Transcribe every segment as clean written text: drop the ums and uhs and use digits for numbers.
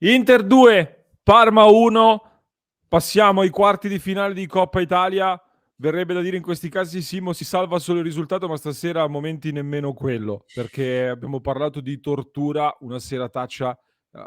Inter 2, Parma 1. Passiamo ai quarti di finale di Coppa Italia. Verrebbe da dire in questi casi Simo si salva solo il risultato, ma stasera a momenti nemmeno quello, perché abbiamo parlato di tortura, una serataccia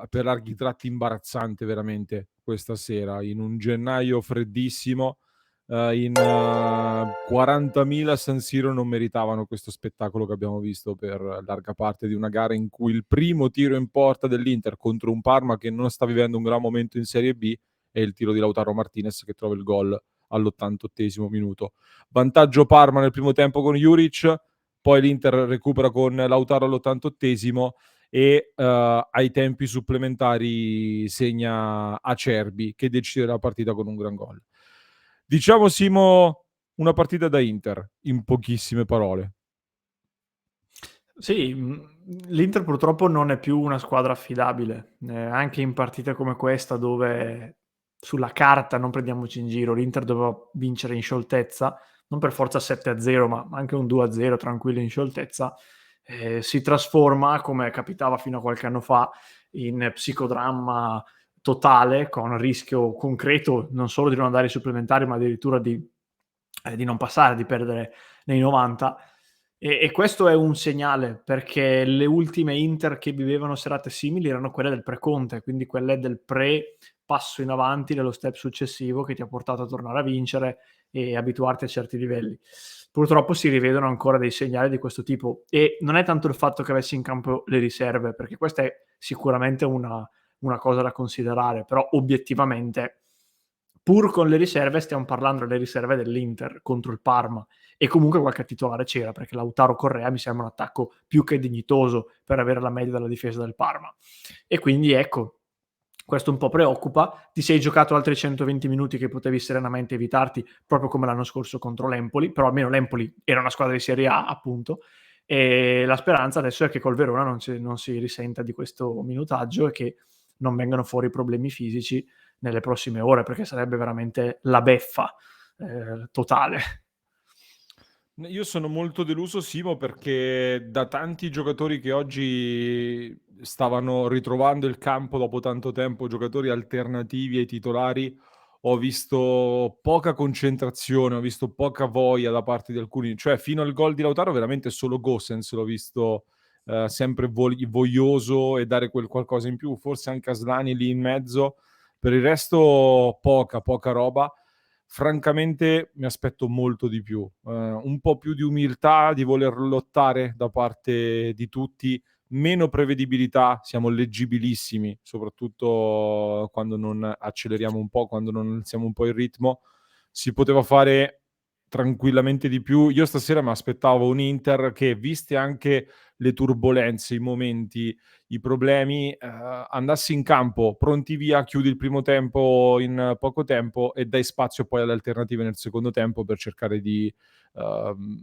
per larghi tratti imbarazzante veramente questa sera, in un gennaio freddissimo, in 40.000 San Siro non meritavano questo spettacolo che abbiamo visto per larga parte di una gara in cui il primo tiro in porta dell'Inter contro un Parma che non sta vivendo un gran momento in Serie B è il tiro di Lautaro Martinez che trova il gol all'88esimo minuto. Vantaggio Parma nel primo tempo con Juric, poi l'Inter recupera con Lautaro all'88esimo e ai tempi supplementari segna Acerbi che decide la partita con un gran gol. Diciamo Simo una partita da Inter in pochissime parole. Sì, l'Inter purtroppo non è più una squadra affidabile, anche in partite come questa dove sulla carta, non prendiamoci in giro, l'Inter doveva vincere in scioltezza, non per forza 7-0, ma anche un 2-0 tranquillo in scioltezza, si trasforma, come capitava fino a qualche anno fa, in psicodramma totale, con rischio concreto non solo di non andare ai supplementari, ma addirittura di non passare, di perdere nei 90. E questo è un segnale, perché le ultime Inter che vivevano serate simili erano quelle del pre-Conte, quindi quelle del pre-passo in avanti, dello step successivo che ti ha portato a tornare a vincere e abituarti a certi livelli. Purtroppo si rivedono ancora dei segnali di questo tipo e non è tanto il fatto che avessi in campo le riserve, perché questa è sicuramente una cosa da considerare, però obiettivamente pur con le riserve stiamo parlando delle riserve dell'Inter contro il Parma e comunque qualche titolare c'era, perché Lautaro Correa mi sembra un attacco più che dignitoso per avere la media della difesa del Parma. E quindi ecco, questo un po' preoccupa. Ti sei giocato altri 120 minuti che potevi serenamente evitarti, proprio come l'anno scorso contro l'Empoli, però almeno l'Empoli era una squadra di Serie A, appunto, e la speranza adesso è che col Verona non si risenta di questo minutaggio e che non vengano fuori problemi fisici nelle prossime ore, perché sarebbe veramente la beffa totale. Io sono molto deluso, Simo, perché da tanti giocatori che oggi stavano ritrovando il campo dopo tanto tempo, giocatori alternativi ai titolari, ho visto poca concentrazione, ho visto poca voglia da parte di alcuni. Cioè, fino al gol di Lautaro, veramente solo Gosens l'ho visto sempre voglioso e dare quel qualcosa in più. Forse anche Aslani lì in mezzo. Per il resto, poca roba. Francamente mi aspetto molto di più, un po' più di umiltà, di voler lottare da parte di tutti, meno prevedibilità, siamo leggibilissimi, soprattutto quando non acceleriamo un po', quando non alziamo un po' il ritmo. Si poteva fare tranquillamente di più. Io stasera mi aspettavo un Inter che, viste anche le turbolenze, i momenti, i problemi, andassi in campo, pronti via, chiudi il primo tempo in poco tempo e dai spazio poi alle alternative nel secondo tempo per cercare di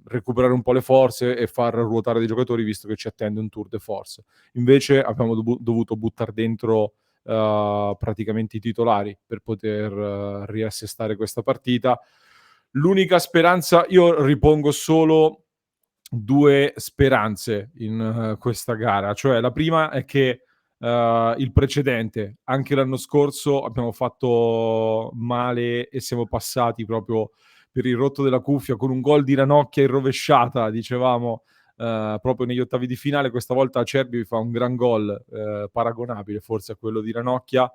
recuperare un po' le forze e far ruotare dei giocatori visto che ci attende un tour de force. Invece abbiamo dovuto buttare dentro praticamente i titolari per poter riassestare questa partita. L'unica speranza, io ripongo solo due speranze in questa gara, cioè la prima è che il precedente, anche l'anno scorso abbiamo fatto male e siamo passati proprio per il rotto della cuffia con un gol di Ranocchia in rovesciata, dicevamo proprio negli ottavi di finale. Questa volta Acerbi fa un gran gol paragonabile forse a quello di Ranocchia.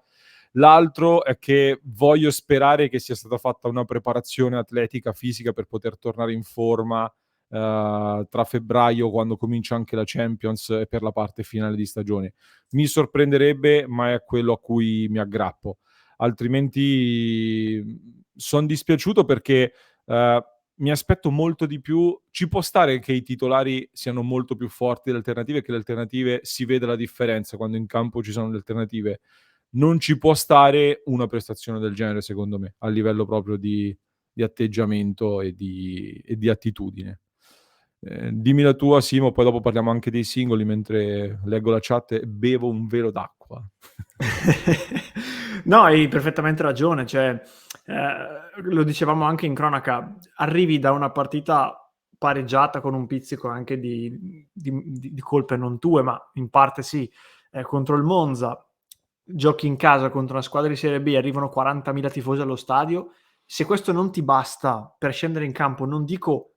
L'altro è che voglio sperare che sia stata fatta una preparazione atletica fisica per poter tornare in forma tra febbraio, quando comincia anche la Champions, e per la parte finale di stagione. Mi sorprenderebbe, ma è quello a cui mi aggrappo. Altrimenti sono dispiaciuto perché mi aspetto molto di più. Ci può stare che i titolari siano molto più forti delle alternative e che le alternative si veda la differenza quando in campo ci sono le alternative. Non ci può stare una prestazione del genere, secondo me, a livello proprio di atteggiamento e di attitudine. Dimmi la tua, Simo, poi dopo parliamo anche dei singoli mentre leggo la chat e bevo un velo d'acqua. No, hai perfettamente ragione, cioè, lo dicevamo anche in cronaca, arrivi da una partita pareggiata con un pizzico anche di colpe non tue, ma in parte sì, contro il Monza, giochi in casa contro una squadra di Serie B e arrivano 40.000 tifosi allo stadio, se questo non ti basta per scendere in campo, non dico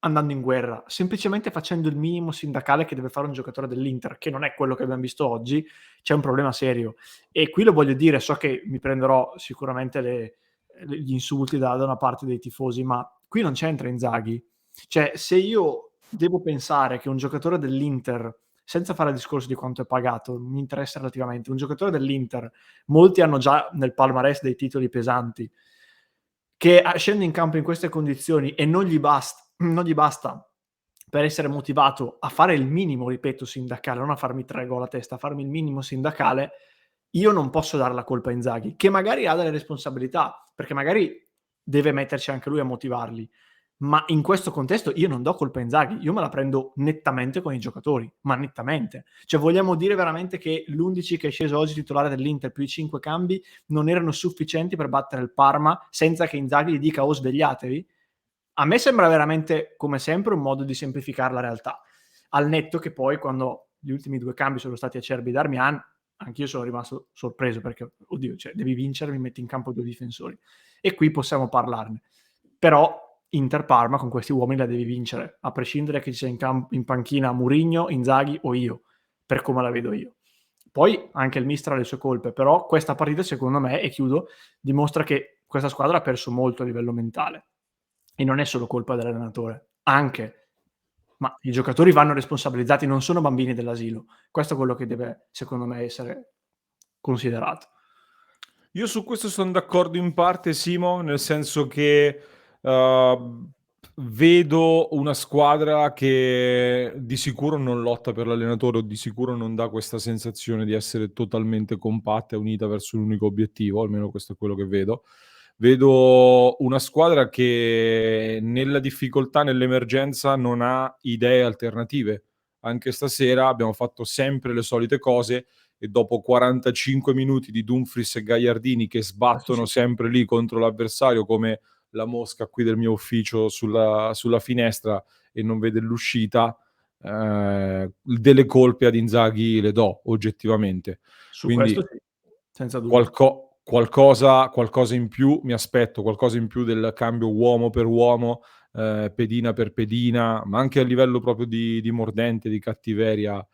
andando in guerra, semplicemente facendo il minimo sindacale che deve fare un giocatore dell'Inter, che non è quello che abbiamo visto oggi, c'è un problema serio. E qui lo voglio dire, so che mi prenderò sicuramente gli insulti da una parte dei tifosi, ma qui non c'entra Inzaghi. Cioè, se io devo pensare che un giocatore dell'Inter, senza fare il discorso di quanto è pagato, mi interessa relativamente, un giocatore dell'Inter, molti hanno già nel palmarès dei titoli pesanti, che scende in campo in queste condizioni e non gli basta per essere motivato a fare il minimo, ripeto, sindacale, non a farmi 3 gol a testa, a farmi il minimo sindacale, io non posso dare la colpa a Inzaghi, che magari ha delle responsabilità, perché magari deve metterci anche lui a motivarli. Ma in questo contesto io non do colpa a Inzaghi, io me la prendo nettamente con i giocatori, ma nettamente. Cioè vogliamo dire veramente che l'11 che è sceso oggi titolare dell'Inter più i 5 cambi non erano sufficienti per battere il Parma senza che Inzaghi gli dica "oh svegliatevi"? A me sembra veramente, come sempre, un modo di semplificare la realtà. Al netto che poi quando gli ultimi 2 cambi sono stati Acerbi e Darmian, anch'io sono rimasto sorpreso perché, oddio, cioè devi vincere, mi metti in campo 2 difensori. E qui possiamo parlarne. Però Inter-Parma con questi uomini la devi vincere, a prescindere che ci sia in panchina Mourinho, Inzaghi o io, per come la vedo io. Poi anche il mister ha le sue colpe, però questa partita secondo me, e chiudo, dimostra che questa squadra ha perso molto a livello mentale. E non è solo colpa dell'allenatore, anche, ma i giocatori vanno responsabilizzati, non sono bambini dell'asilo. Questo è quello che deve, secondo me, essere considerato. Io su questo son d'accordo in parte, Simo, nel senso che, vedo una squadra che di sicuro non lotta per l'allenatore o di sicuro non dà questa sensazione di essere totalmente compatta e unita verso un unico obiettivo, almeno questo è quello che vedo. Vedo una squadra che nella difficoltà, nell'emergenza non ha idee alternative. Anche stasera abbiamo fatto sempre le solite cose e dopo 45 minuti di Dumfries e Gagliardini che Questo sbattono sì. sempre lì contro l'avversario come la mosca qui del mio ufficio sulla finestra e non vede l'uscita, delle colpe ad Inzaghi le do oggettivamente. Su questo Quindi sì, senza dubbio. qualcosa in più mi aspetto, qualcosa in più del cambio uomo per uomo, pedina per pedina, ma anche a livello proprio di mordente, di cattiveria,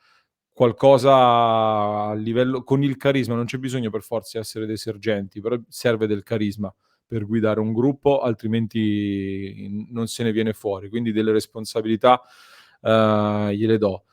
qualcosa a livello con il carisma, non c'è bisogno per forza essere dei sergenti, però serve del carisma per guidare un gruppo, altrimenti non se ne viene fuori. Quindi delle responsabilità, gliele do.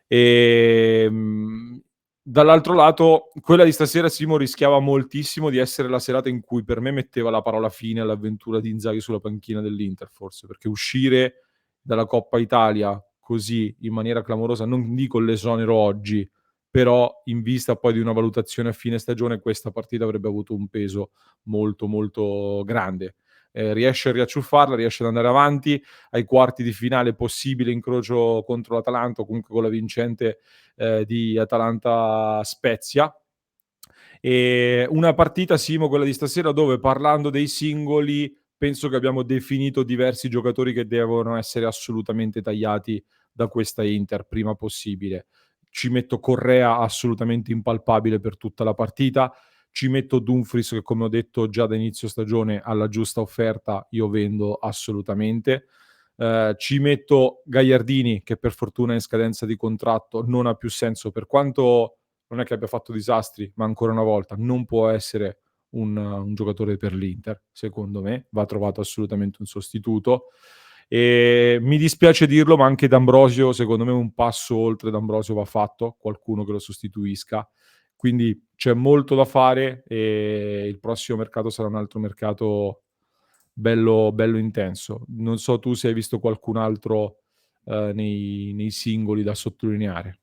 Ehm, Dall'altro lato, quella di stasera, Simo, rischiava moltissimo di essere la serata in cui per me metteva la parola fine all'avventura di Inzaghi sulla panchina dell'Inter, forse, perché uscire dalla Coppa Italia così, in maniera clamorosa, non dico l'esonero oggi, però in vista poi di una valutazione a fine stagione, questa partita avrebbe avuto un peso molto, molto grande. Riesce a riacciuffarla, riesce ad andare avanti, ai quarti di finale possibile incrocio contro l'Atalanta o comunque con la vincente di Atalanta-Spezia. Una partita, Simo, quella di stasera, dove parlando dei singoli penso che abbiamo definito diversi giocatori che devono essere assolutamente tagliati da questa Inter prima possibile. Ci metto Correa assolutamente impalpabile per tutta la partita, ci metto Dumfries che come ho detto già da inizio stagione alla giusta offerta io vendo assolutamente. Ci metto Gagliardini che per fortuna è in scadenza di contratto, non ha più senso per quanto non è che abbia fatto disastri, ma ancora una volta non può essere un giocatore per l'Inter, secondo me, va trovato assolutamente un sostituto. Mi dispiace dirlo, ma anche D'Ambrosio, secondo me un passo oltre D'Ambrosio va fatto, qualcuno che lo sostituisca. Quindi c'è molto da fare e il prossimo mercato sarà un altro mercato bello, bello intenso. Non so tu se hai visto qualcun altro nei singoli da sottolineare.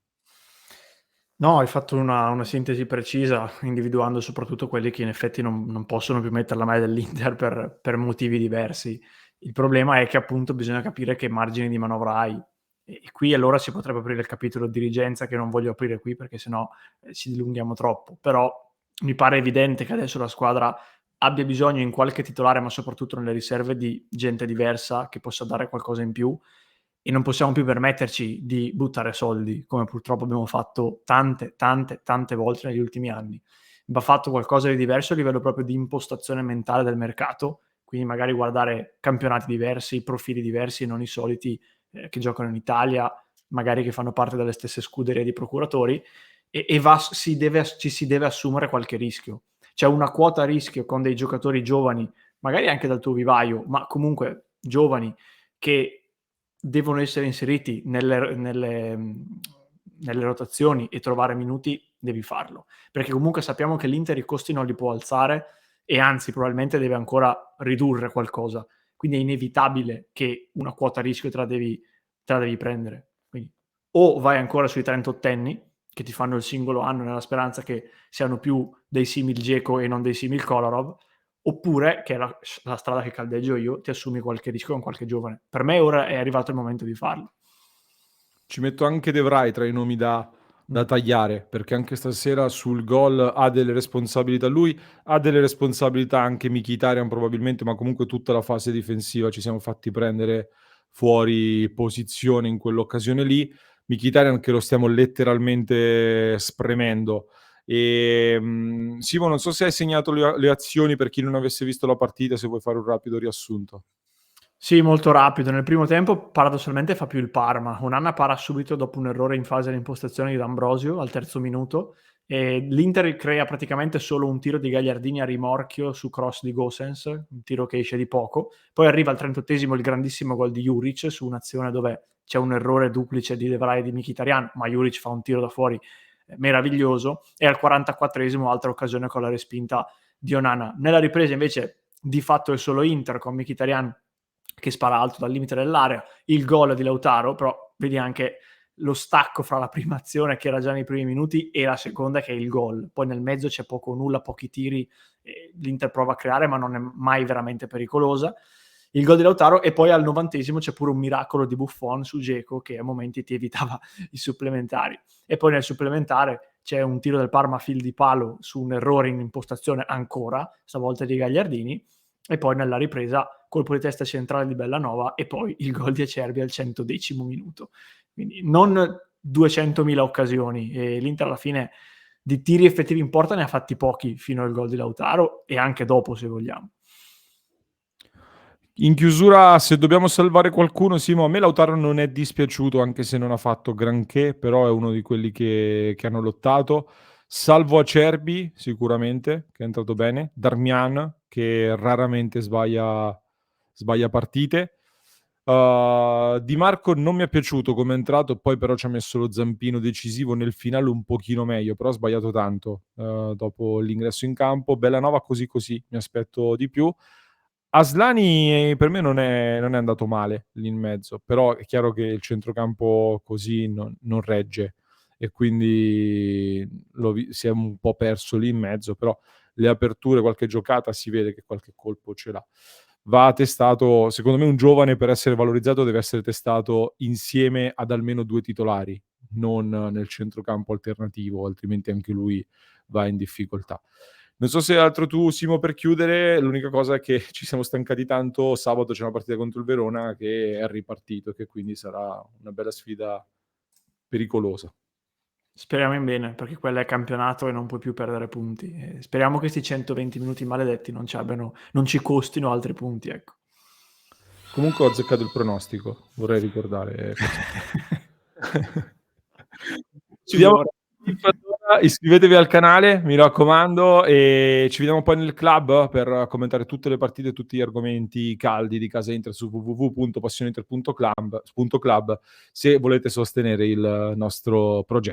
No, hai fatto una sintesi precisa, individuando soprattutto quelli che in effetti non possono più mettere la maglia dell'Inter per motivi diversi. Il problema è che appunto bisogna capire che margini di manovra hai. E qui allora si potrebbe aprire il capitolo dirigenza che non voglio aprire qui perché se no, ci dilunghiamo troppo. Però mi pare evidente che adesso la squadra abbia bisogno in qualche titolare, ma soprattutto nelle riserve, di gente diversa che possa dare qualcosa in più e non possiamo più permetterci di buttare soldi, come purtroppo abbiamo fatto tante volte negli ultimi anni. Va fatto qualcosa di diverso a livello proprio di impostazione mentale del mercato, quindi magari guardare campionati diversi, profili diversi, non i soliti che giocano in Italia, magari che fanno parte delle stesse scuderie di procuratori, e ci si deve assumere qualche rischio. C'è una quota rischio con dei giocatori giovani, magari anche dal tuo vivaio, ma comunque giovani, che devono essere inseriti nelle rotazioni e trovare minuti, devi farlo. Perché comunque sappiamo che l'Inter i costi non li può alzare e anzi probabilmente deve ancora ridurre qualcosa. Quindi è inevitabile che una quota rischio te la devi prendere. Quindi o vai ancora sui 38enni che ti fanno il singolo anno nella speranza che siano più dei simil Dzeko e non dei simil Kolarov, oppure, che è la strada che caldeggio io, ti assumi qualche rischio con qualche giovane. Per me ora è arrivato il momento di farlo. Ci metto anche De Vrij tra i nomi da tagliare, perché anche stasera sul gol ha delle responsabilità lui, ha delle responsabilità anche Mkhitaryan probabilmente, ma comunque tutta la fase difensiva ci siamo fatti prendere fuori posizione in quell'occasione lì. Mkhitaryan che lo stiamo letteralmente spremendo. Simo, non so se hai segnato le azioni per chi non avesse visto la partita, se vuoi fare un rapido riassunto. Sì, molto rapido. Nel primo tempo paradossalmente fa più il Parma. Onana para subito dopo un errore in fase di impostazione di D'Ambrosio al terzo minuto e l'Inter crea praticamente solo un tiro di Gagliardini a rimorchio su cross di Gosens, un tiro che esce di poco. Poi arriva al 38esimo il grandissimo gol di Juric su un'azione dove c'è un errore duplice di De Vrij e di Mkhitaryan, ma Juric fa un tiro da fuori meraviglioso e al 44esimo altra occasione con la respinta di Onana. Nella ripresa invece di fatto è solo Inter con Mkhitaryan che spara alto dal limite dell'area, il gol di Lautaro, però vedi anche lo stacco fra la prima azione che era già nei primi minuti e la seconda che è il gol. Poi nel mezzo c'è poco o nulla, pochi tiri, l'Inter prova a creare ma non è mai veramente pericolosa. Il gol di Lautaro e poi al 90esimo c'è pure un miracolo di Buffon su Dzeko che a momenti ti evitava i supplementari. E poi nel supplementare c'è un tiro del Parma a fil di palo su un errore in impostazione ancora, stavolta di Gagliardini, e poi nella ripresa colpo di testa centrale di Bellanova e poi il gol di Acerbi al 110° minuto. Quindi non 200.000 occasioni e l'Inter alla fine di tiri effettivi in porta ne ha fatti pochi fino al gol di Lautaro e anche dopo se vogliamo. In chiusura, se dobbiamo salvare qualcuno, Simo, a me Lautaro non è dispiaciuto, anche se non ha fatto granché, però è uno di quelli che hanno lottato. Salvo Acerbi, sicuramente, che è entrato bene. Darmian, che raramente sbaglia partite. Di Marco non mi è piaciuto come è entrato, poi però ci ha messo lo zampino decisivo nel finale un pochino meglio, però ha sbagliato tanto dopo l'ingresso in campo. Bellanova così così, mi aspetto di più. Aslani per me non è andato male lì in mezzo, però è chiaro che il centrocampo così non regge e quindi si è un po' perso lì in mezzo, però le aperture, qualche giocata si vede che qualche colpo ce l'ha. Va testato, secondo me un giovane per essere valorizzato deve essere testato insieme ad almeno 2 titolari, non nel centrocampo alternativo, altrimenti anche lui va in difficoltà. Non so se hai altro tu, Simo, per chiudere. L'unica cosa è che ci siamo stancati tanto. Sabato c'è una partita contro il Verona che è ripartito e che quindi sarà una bella sfida pericolosa. Speriamo in bene, perché quella è campionato e non puoi più perdere punti. E speriamo che questi 120 minuti maledetti non ci costino altri punti, ecco. Comunque ho azzeccato il pronostico, vorrei ricordare questo. Ci vediamo iscrivetevi al canale, mi raccomando, e ci vediamo poi nel club per commentare tutte le partite e tutti gli argomenti caldi di Casa Inter su www.passioneinter.club se volete sostenere il nostro progetto.